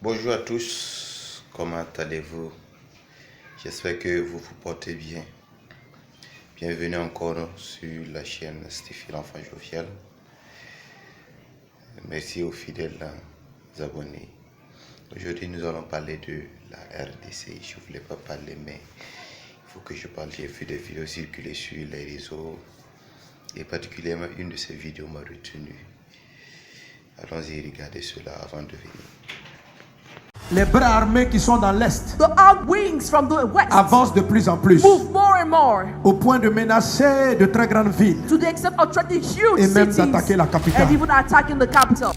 Bonjour à tous, comment allez-vous? J'espère que vous vous portez bien. Bienvenue encore sur la chaîne Stéphie l'Enfant Jovial. Merci aux fidèles abonnés. Aujourd'hui, nous allons parler de la RDC. Je ne voulais pas parler, mais il faut que je parle. J'ai vu des vidéos circuler sur les réseaux et particulièrement une de ces vidéos m'a retenu. Allons-y regarder cela avant de venir. Les bras armés qui sont dans l'Est The armed wings from the west avancent de plus en plus, move more and more au point de menacer de très grandes villes to the extent of threatening huge et même cities d'attaquer la capitale. and even attacking the capital.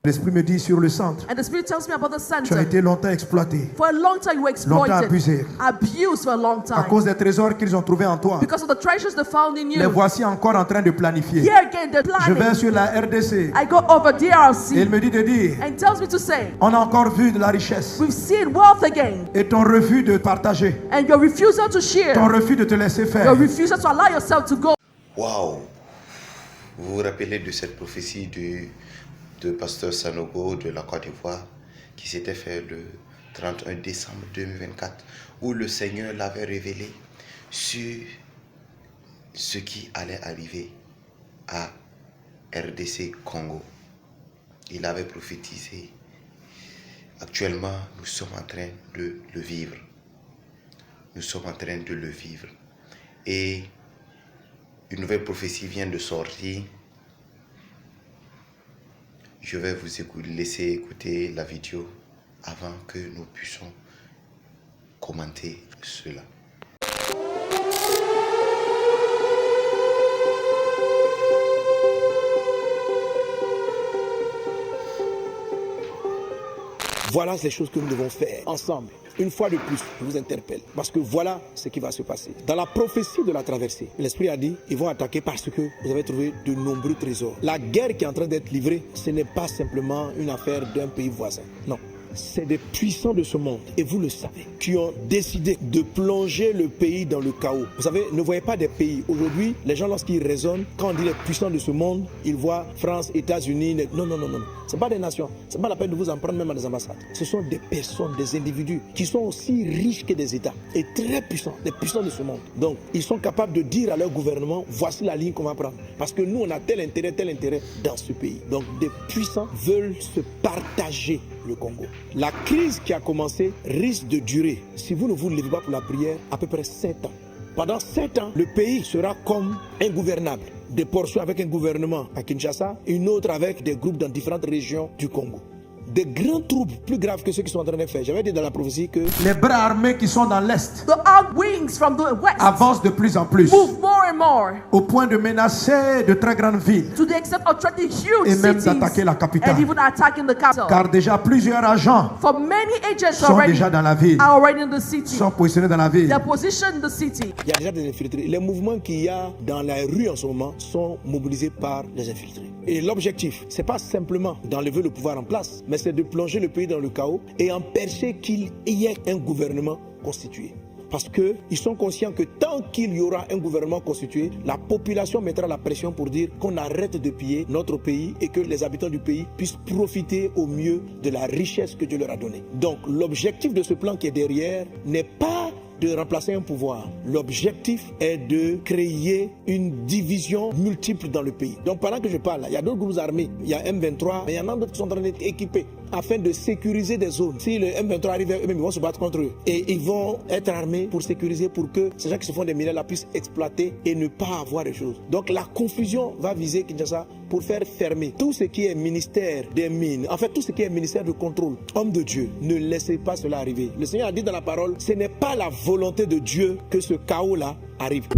L'Esprit me dit sur le centre, And the Spirit tells me about the tu as center. été longtemps exploité For a long time you were longtemps exploited, abusé. abused for a long À time. cause des trésors qu'ils ont trouvés en toi. Because of the treasures they found in Les you. voici encore en train de planifier. Here again they're Je vais planning. sur la RDC I go over et il DRC me dit de dire, and tells me to say, on a encore vu de la richesse we've seen wealth again, et ton refus de partager, and your refusal to ton share, refus de te laisser faire. your refusal to allow yourself to go. Waouh! Vous vous rappelez de cette prophétie de Pasteur Sanogo de la Côte d'Ivoire qui s'était fait le 31 décembre 2024 où le Seigneur l'avait révélé sur ce qui allait arriver à RDC Congo. Il avait prophétisé. Actuellement, nous sommes en train de le vivre. Nous sommes en train de le vivre. Et une nouvelle prophétie vient de sortir. Je vais vous laisser écouter la vidéo avant que nous puissions commenter cela. Voilà les choses que nous devons faire ensemble. Une fois de plus, je vous interpelle. Parce que voilà ce qui va se passer. Dans la prophétie de la traversée, l'Esprit a dit, ils vont attaquer parce que vous avez trouvé de nombreux trésors. La guerre qui est en train d'être livrée, ce n'est pas simplement une affaire d'un pays voisin. Non. C'est des puissants de ce monde, et vous le savez, qui ont décidé de plonger le pays dans le chaos. Vous savez, ne voyez pas des pays. Aujourd'hui, les gens, lorsqu'ils raisonnent, quand on dit les puissants de ce monde, ils voient France, États-Unis. Non, non, non, non. Ce n'est pas des nations. Ce n'est pas la peine de vous en prendre même à des ambassades. Ce sont des personnes, des individus qui sont aussi riches que des États et très puissants, des puissants de ce monde. Donc, ils sont capables de dire à leur gouvernement, voici la ligne qu'on va prendre. Parce que nous, on a tel intérêt dans ce pays. Donc, des puissants veulent se partager le Congo. La crise qui a commencé risque de durer, si vous ne vous levez pas pour la prière, à peu près 7 ans. Pendant 7 ans, le pays sera comme ingouvernable. Des portions avec un gouvernement à Kinshasa, une autre avec des groupes dans différentes régions du Congo. Des grands troubles plus graves que ceux qui sont en train de faire. J'avais dit dans la prophétie que Les bras armés qui sont dans l'Est The armed wings from the west avancent de plus en plus, move more and more au point de menacer de très grandes villes to the extent of threatening huge et même cities d'attaquer la capitale. and even attacking the capital. Car déjà plusieurs agents For many agents sont already déjà dans la ville, are already in the city. sont positionnés dans la ville. They're positioned in the city. il y a déjà des infiltrés. Les mouvements qu'il y a dans la rue en ce moment sont mobilisés par les infiltrés. Et l'objectif, c'est pas simplement d'enlever le pouvoir en place, mais c'est de plonger le pays dans le chaos et empêcher qu'il y ait un gouvernement constitué. Parce qu'ils sont conscients que tant qu'il y aura un gouvernement constitué, la population mettra la pression pour dire qu'on arrête de piller notre pays et que les habitants du pays puissent profiter au mieux de la richesse que Dieu leur a donnée. Donc l'objectif de ce plan qui est derrière n'est pas de remplacer un pouvoir. L'objectif est de créer une division multiple dans le pays. Donc pendant que je parle, il y a d'autres groupes armés, il y a M23, mais il y en a d'autres qui sont en train d'être équipés afin de sécuriser des zones. Si le M23 arrive, eux-mêmes ils vont se battre contre eux. Et ils vont être armés pour sécuriser, pour que ces gens qui se font des mineurs là puissent exploiter et ne pas avoir de choses. Donc la confusion va viser Kinshasa pour faire fermer tout ce qui est ministère des mines, en fait tout ce qui est ministère de contrôle. Homme de Dieu, ne laissez pas cela arriver. Le Seigneur a dit dans la parole, ce n'est pas la volonté de Dieu que ce chaos-là arrive.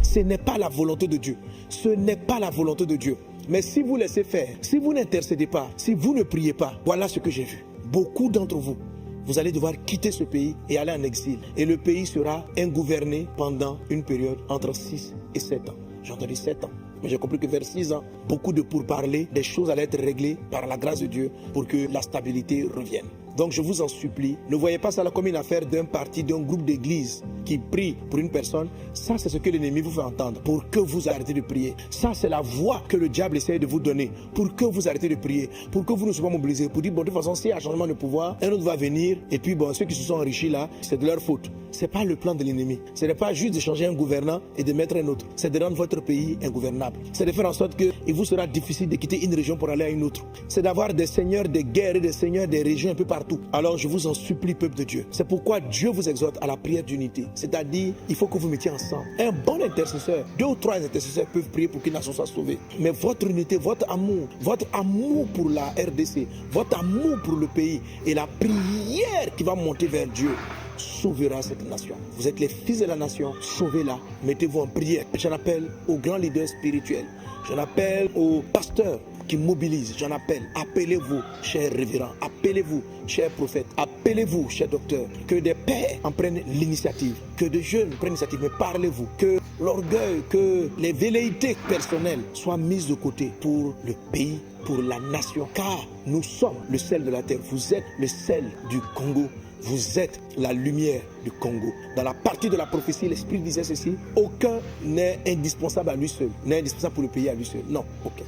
Ce n'est pas la volonté de Dieu. Ce n'est pas la volonté de Dieu. Mais si vous laissez faire, si vous n'intercédez pas, si vous ne priez pas, voilà ce que j'ai vu. Beaucoup d'entre vous, vous allez devoir quitter ce pays et aller en exil. Et le pays sera ingouverné pendant une période entre 6 et 7 ans. J'ai entendu 7 ans. Mais j'ai compris que vers 6 ans, beaucoup de pourparlers, des choses allaient être réglées par la grâce de Dieu pour que la stabilité revienne. Donc je vous en supplie, ne voyez pas ça comme une affaire d'un parti, d'un groupe d'église. qui prie pour une personne, ça c'est ce que l'ennemi vous fait entendre pour que vous arrêtez de prier. Ça c'est la voix que le diable essaie de vous donner pour que vous arrêtez de prier, pour que vous ne soyez pas mobilisés, pour dire bon de toute façon s'il y a un changement de pouvoir, un autre va venir et puis bon ceux qui se sont enrichis là, c'est de leur faute. C'est pas le plan de l'ennemi. Ce n'est pas juste de changer un gouvernant et de mettre un autre. C'est de rendre votre pays ingouvernable. C'est de faire en sorte qu'il vous sera difficile de quitter une région pour aller à une autre. C'est d'avoir des seigneurs de guerre et des seigneurs des régions un peu partout. Alors je vous en supplie, peuple de Dieu. C'est pourquoi Dieu vous exhorte à la prière d'unité. C'est-à-dire, il faut que vous mettiez ensemble. Un bon intercesseur, 2 ou 3 intercesseurs peuvent prier pour qu'une nation soit sauvée. Mais votre unité, votre amour pour la RDC, votre amour pour le pays et la prière qui va monter vers Dieu sauvera cette nation. Vous êtes les fils de la nation, sauvez-la, mettez-vous en prière. J'en appelle aux grands leaders spirituels, j'en appelle aux pasteurs qui mobilisent, j'en appelle, appelez-vous, chers révérends, appelez-vous, chers prophètes, appelez-vous, chers docteurs, que des pères en prennent l'initiative, que des jeunes prennent l'initiative, mais parlez-vous, que l'orgueil, que les velléités personnelles soient mises de côté pour le pays, pour la nation, car nous sommes le sel de la terre, vous êtes le sel du Congo. Vous êtes la lumière du Congo. Dans la partie de la prophétie, l'Esprit disait ceci, aucun n'est indispensable à lui seul, n'est indispensable pour le pays à lui seul. Non, aucun.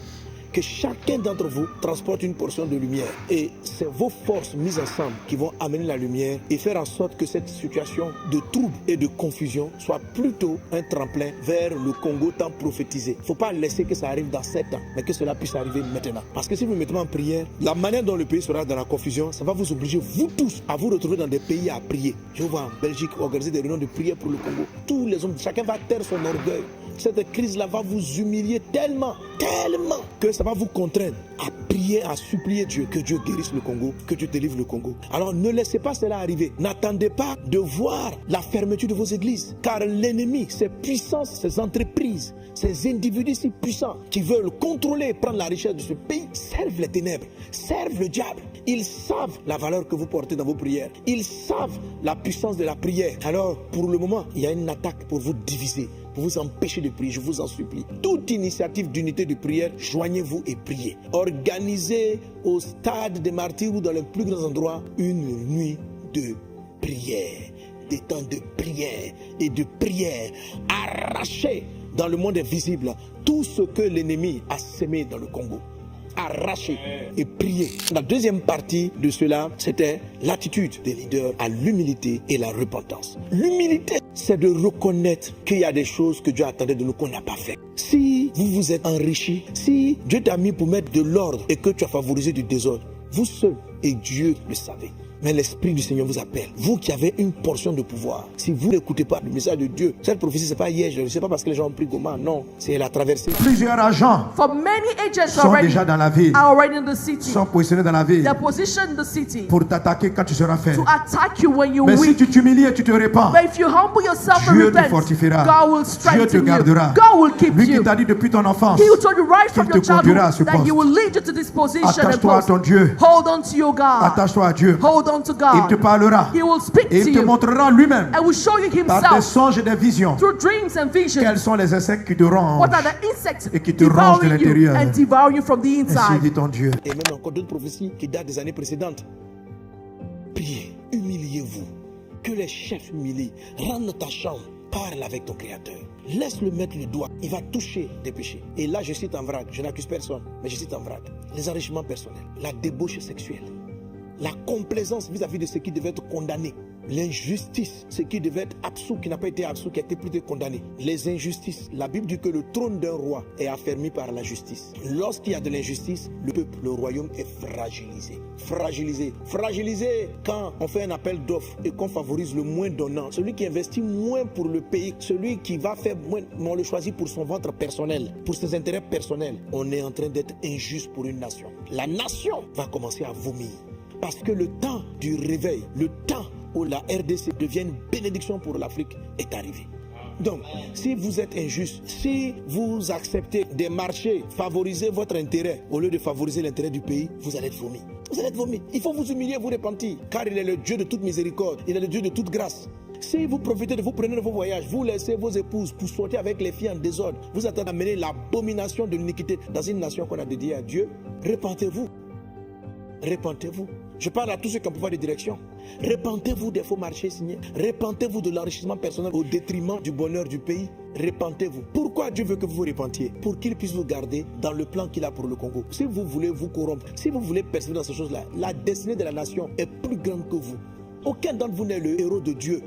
Que chacun d'entre vous transporte une portion de lumière. Et c'est vos forces mises ensemble qui vont amener la lumière et faire en sorte que cette situation de trouble et de confusion soit plutôt un tremplin vers le Congo tant prophétisé. Il ne faut pas laisser que ça arrive dans 7 ans, mais que cela puisse arriver maintenant. Parce que si vous mettez en prière, la manière dont le pays sera dans la confusion, ça va vous obliger, vous tous, à vous retrouver dans des pays à prier. Je vois en Belgique organiser des réunions de prière pour le Congo. Tous les hommes, chacun va taire son orgueil. Cette crise-là va vous humilier tellement, que ça va vous contraindre à prier, à supplier Dieu, que Dieu guérisse le Congo, que Dieu délivre le Congo. Alors ne laissez pas cela arriver. N'attendez pas de voir la fermeture de vos églises, car l'ennemi, ses puissances, ses entreprises, ces individus si puissants qui veulent contrôler et prendre la richesse de ce pays, servent les ténèbres, servent le diable. Ils savent la valeur que vous portez dans vos prières. Ils savent la puissance de la prière. Alors, pour le moment, il y a une attaque pour vous diviser, pour vous empêcher de prier, je vous en supplie. Toute initiative d'unité de prière, joignez-vous et priez. Organisez au stade des martyrs ou dans les plus grands endroits une nuit de prière, des temps de prière et de prière. Arrachez dans le monde invisible tout ce que l'ennemi a sémé dans le Congo. Arracher et prier. La deuxième partie de cela, c'était l'attitude des leaders à l'humilité et la repentance. L'humilité, c'est de reconnaître qu'il y a des choses que Dieu attendait de nous qu'on n'a pas fait. Si vous vous êtes enrichi, si Dieu t'a mis pour mettre de l'ordre et que tu as favorisé du désordre, vous seul et Dieu le savez. Mais l'Esprit du Seigneur vous appelle. Vous qui avez une portion de pouvoir, si vous n'écoutez pas le message de Dieu, cette prophétie, ce n'est pas hier, ce n'est pas parce que les gens ont pris Goma, non, c'est la traversée. Plusieurs agents For many agents sont déjà dans la ville, are already in the city. sont positionnés dans la ville They're positioned in the city pour t'attaquer quand tu seras fait. to attack you when you Mais si weak. tu t'humilies et tu te répands, But if you humble yourself and Dieu te repent, fortifiera. God will Dieu te strengthen you. gardera. God will keep Lui qui you. t'a dit depuis ton enfance, He who told you right from qu'il your te conduira à ce childhood that poste. He will lead you to this position and Attache-toi à post. ton Dieu. Hold on to your God. Attache-toi à Dieu. Hold on to Il te God. parlera. He will speak Et to il te you montrera lui-même and will show you par des Himself songes et des visions through dreams and visions. quels sont les insectes qui te rongent. What are the insects Et qui te rongent de devouring you l'intérieur. and devour you from the Ainsi inside? dit ton Dieu. Et même encore d'autres prophéties qui datent des années précédentes. Priez, humiliez-vous. Que les chefs humilient. Rentre dans ta chambre. Parle avec ton Créateur. Laisse-le mettre le doigt. Il va toucher tes péchés. Et là, je cite en vrac. Je n'accuse personne, mais je cite en vrac. Les enrichements personnels, la débauche sexuelle, la complaisance vis-à-vis de ce qui devait être condamné, l'injustice, ce qui devait être absous, qui n'a pas été absous, qui a été plutôt condamné, les injustices. La Bible dit que le trône d'un roi est affermi par la justice. Lorsqu'il y a de l'injustice, le peuple, le royaume est fragilisé. Fragilisé. Fragilisé quand on fait un appel d'offres et qu'on favorise le moins donnant. Celui qui investit moins pour le pays, celui qui va faire moins, on le choisit pour son ventre personnel, pour ses intérêts personnels. On est en train d'être injuste pour une nation. La nation va commencer à vomir. Parce que le temps du réveil, le temps où la RDC devient une bénédiction pour l'Afrique est arrivé. Donc, si vous êtes injuste, si vous acceptez des marchés, favoriser votre intérêt au lieu de favoriser l'intérêt du pays, vous allez être vomi. Vous allez être vomi. Il faut vous humilier, vous repentir, car il est le Dieu de toute miséricorde, il est le Dieu de toute grâce. Si vous profitez de vous prenez de vos voyages, vous laissez vos épouses pour sortir avec les filles en désordre, vous attendez à mener l'abomination de l'iniquité dans une nation qu'on a dédiée à Dieu, repentez-vous. Repentez-vous. Je parle à tous ceux qui ont pouvoir de direction. Repentez-vous des faux marchés signés. Repentez-vous de l'enrichissement personnel au détriment du bonheur du pays. Repentez-vous. Pourquoi Dieu veut que vous vous repentiez? Pour qu'il puisse vous garder dans le plan qu'il a pour le Congo. Si vous voulez vous corrompre, si vous voulez persévérer dans ces choses-là, la destinée de la nation est plus grande que vous. Aucun d'entre vous n'est le héros de Dieu.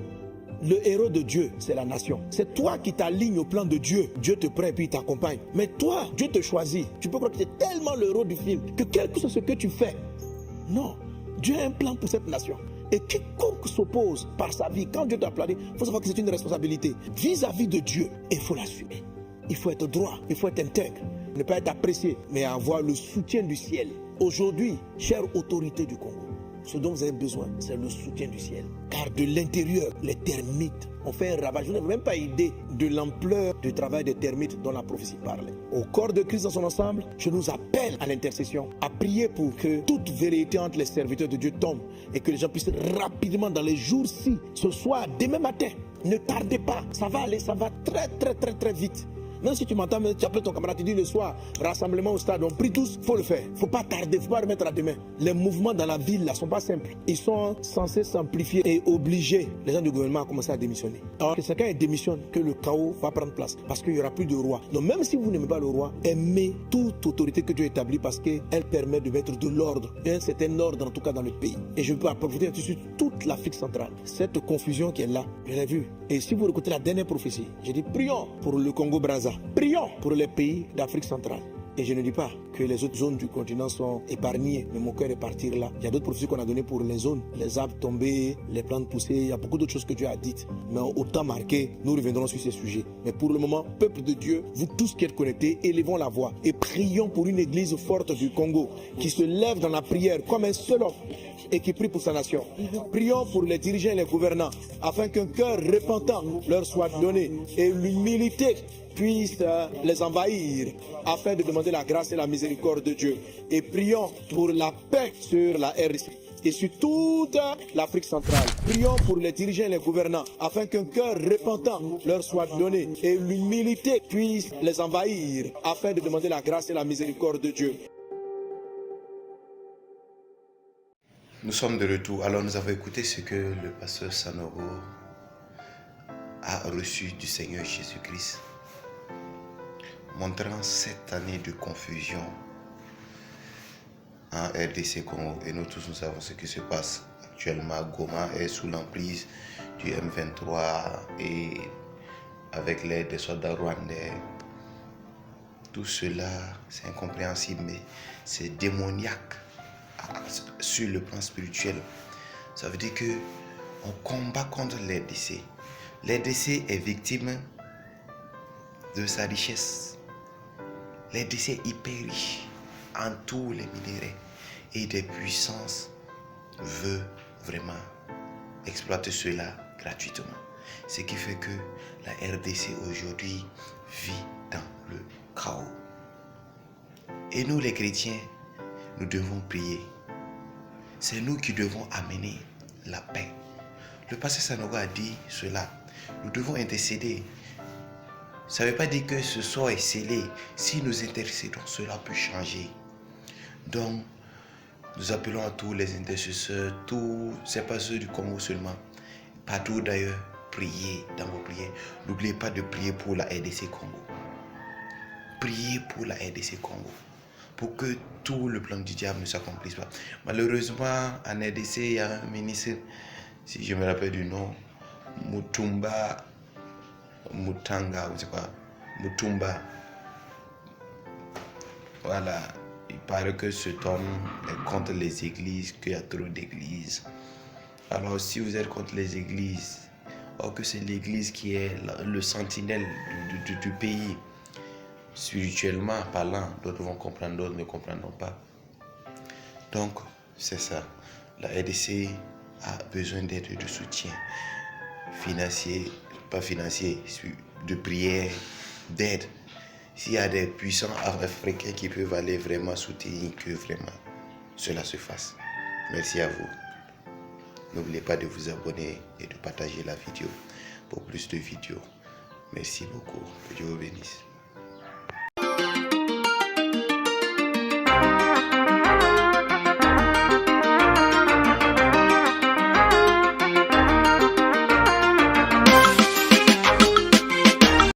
Le héros de Dieu, c'est la nation. C'est toi qui t'alignes au plan de Dieu. Dieu te prend et puis il t'accompagne. Mais toi, Dieu te choisit. Tu peux croire que tu es tellement le héros du film que quel que soit ce que tu fais, non, Dieu a un plan pour cette nation. Et quiconque s'oppose par sa vie, quand Dieu t'a appelé, il faut savoir que c'est une responsabilité vis-à-vis de Dieu. Et il faut l'assumer. Il faut être droit, il faut être intègre. Ne pas être apprécié, mais avoir le soutien du ciel. Aujourd'hui, chère autorité du Congo, ce dont vous avez besoin, c'est le soutien du ciel. Car de l'intérieur, les termites ont fait un ravage. Vous n'avez même pas idée de l'ampleur du travail des termites dont la prophétie parlait. Au corps de Christ dans son ensemble, je nous appelle à l'intercession, à prier pour que toute vérité entre les serviteurs de Dieu tombe et que les gens puissent rapidement, dans les jours-ci, ce soir, demain matin, ne tardez pas. Ça va aller, ça va très vite. Même si tu m'entends, tu appelles ton camarade, tu dis le soir, rassemblement au stade, on prie tous, il faut le faire. Il ne faut pas tarder, il ne faut pas remettre à demain. Les mouvements dans la ville ne sont pas simples. Ils sont censés s'amplifier et obliger les gens du gouvernement à commencer à démissionner. Alors que chacun démissionne, que le chaos va prendre place parce qu'il n'y aura plus de roi. Donc même si vous n'aimez pas le roi, aimez toute autorité que Dieu établit parce qu'elle permet de mettre de l'ordre, et un certain ordre en tout cas dans le pays. Et je peux profiter sur toute l'Afrique centrale. Cette confusion qui est là, je l'ai vue. Et si vous écoutez la dernière prophétie, j'ai dit prions pour le Congo-Brazza. Prions pour les pays d'Afrique centrale. Et je ne dis pas que les autres zones du continent sont épargnées, mais mon cœur est parti là. Il y a d'autres prophéties qu'on a données pour les zones. Les arbres tombés, les plantes poussées, il y a beaucoup d'autres choses que Dieu a dites. Mais au temps marqué, nous reviendrons sur ces sujets. Mais pour le moment, peuple de Dieu, vous tous qui êtes connectés, élevons la voix et prions pour une église forte du Congo qui se lève dans la prière comme un seul homme et qui prie pour sa nation. Prions pour les dirigeants et les gouvernants afin qu'un cœur repentant leur soit donné et l'humilité puisse les envahir afin de demander la grâce et la miséricorde de Dieu. Et prions pour la paix sur la RDC et sur toute l'Afrique centrale. Prions pour les dirigeants et les gouvernants afin qu'un cœur repentant leur soit donné et l'humilité puisse les envahir afin de demander la grâce et la miséricorde de Dieu. Nous sommes de retour. Alors nous avons écouté ce que le pasteur Sanogo a reçu du Seigneur Jésus-Christ, montrant cette année de confusion en RDC Congo. Et nous tous, nous savons ce qui se passe actuellement. Goma est sous l'emprise du M23 et avec l'aide des soldats rwandais. Tout cela, c'est incompréhensible, mais c'est démoniaque sur le plan spirituel. Ça veut dire que on combat contre l'RDC. L'RDC est victime de sa richesse. L'RDC est hyper riche en tous les minéraux et des puissances veulent vraiment exploiter cela gratuitement. Ce qui fait que la RDC aujourd'hui vit dans le chaos. Et nous les chrétiens, nous devons prier. C'est nous qui devons amener la paix. Le pasteur Sanogo a dit cela. Nous devons intercéder. Ça ne veut pas dire que ce sort est scellé. Si nous intercédons, cela peut changer. Donc, nous appelons à tous les intercesseurs, ce n'est pas ceux du Congo seulement, partout d'ailleurs, priez dans vos prières. N'oubliez pas de prier pour la RDC Congo. Priez pour la RDC Congo, pour que tout le plan du diable ne s'accomplisse pas. Malheureusement, en RDC, il y a un ministre, si je me rappelle du nom, Mutumba, voilà, il paraît que cet homme est contre les églises, qu'il y a trop d'églises. Alors si vous êtes contre les églises, or que c'est l'église qui est le sentinelle du pays, spirituellement parlant, d'autres vont comprendre, d'autres ne comprendront pas. Donc c'est ça, la RDC a besoin d'aide, de soutien financier, pas financier, de prière, d'aide. S'il y a des puissants africains qui peuvent aller vraiment soutenir, que vraiment cela se fasse. Merci à vous. N'oubliez pas de vous abonner et de partager la vidéo pour plus de vidéos. Merci beaucoup. Que Dieu vous bénisse.